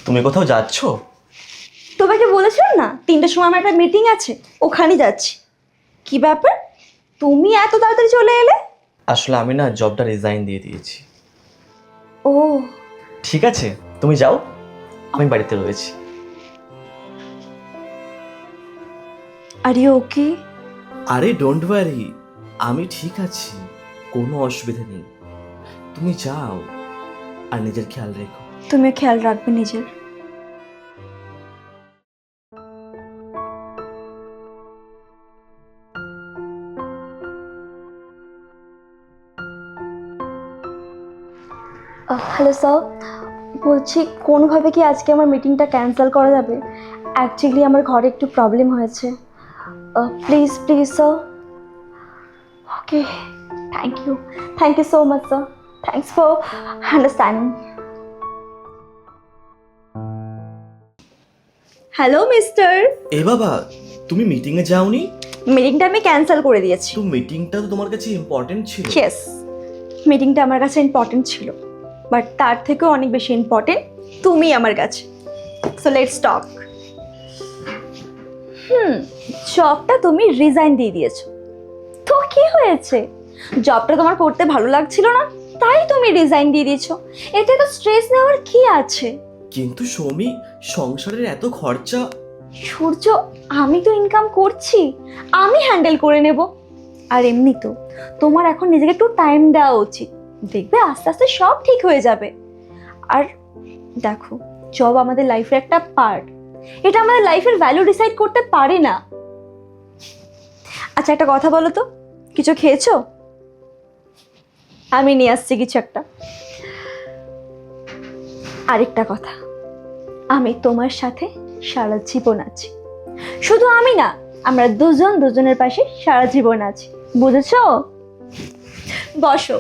তুমি কোথাও যাচ্ছ? তোমাকে বলেছিলাম না 3টার সময় আমার একটা মিটিং আছে, ওখানে যাচ্ছি। কি ব্যাপার, তুমি এত তাড়াতাড়ি চলে এলে? আসলে আমি না জবটা রিজাইন দিয়ে দিয়েছি। ও, ঠিক আছে, তুমি যাও, আমি বাড়িতে রয়েছি। Are you okay? আরে ডোন্ট ওয়ারি, আমি ঠিক আছি, কোনো অসুবিধা নেই। তুমি যাও আর নিজের খেয়াল রেখো। তুমিও খেয়াল রাখবে নিজের। হ্যালো স্যার, বলছি কোনোভাবে কি আজকে আমার মিটিংটা ক্যান্সেল করা যাবে? অ্যাকচুয়ালি আমার ঘরে একটু প্রবলেম হয়েছে। Please please sir. Okay, thank you so much sir. Thanks for understanding. Hello mister. এ বাবা, তুমি মিটিংয়ে যাওনি? মিটিংটা আমি ক্যান্সেল করে দিয়েছি। তো মিটিংটা তো তোমার কাছে ইম্পর্টেন্ট ছিল। ইয়েস, মিটিংটা আমার কাছে ইম্পর্টেন্ট ছিল, বাট তার থেকেও অনেক বেশি ইম্পর্টেন্ট তুমি আমার কাছে। So let's talk. জবটা তুমি রিজাইন দিয়ে দিয়েছো, তো কি হয়েছে? জবটা তোমার করতে ভালো লাগছিল না, তাই তুমি রিজাইন দিয়ে দিয়েছো। এতে তো স্ট্রেস নেওয়ার কি আছে? কিন্তু সৌমি, সংসারের এত খরচা। সূর্য, আমি তো ইনকাম করছি, আমি হ্যান্ডেল করে নেব। আর এমনি তো তোমার এখন নিজেকে একটু টাইম দেওয়া উচিত, দেখবে আস্তে আস্তে সব ঠিক হয়ে যাবে। আর দেখো, জব আমাদের লাইফের একটা পার্ট, এটা আমাদের লাইফের ভ্যালু ডিসাইড করতে পারে না। আচ্ছা একটা কথা বলো তো, কিছু খেয়েছো? আমি নিয়ে আসছি কিছু একটা। আরেকটা কথা, আমি তোমার সাথে সারা জীবন আছি। শুধু আমি না, আমরা দুজন দুজনের পাশে সারা জীবন আছি, বুঝেছো? বসো।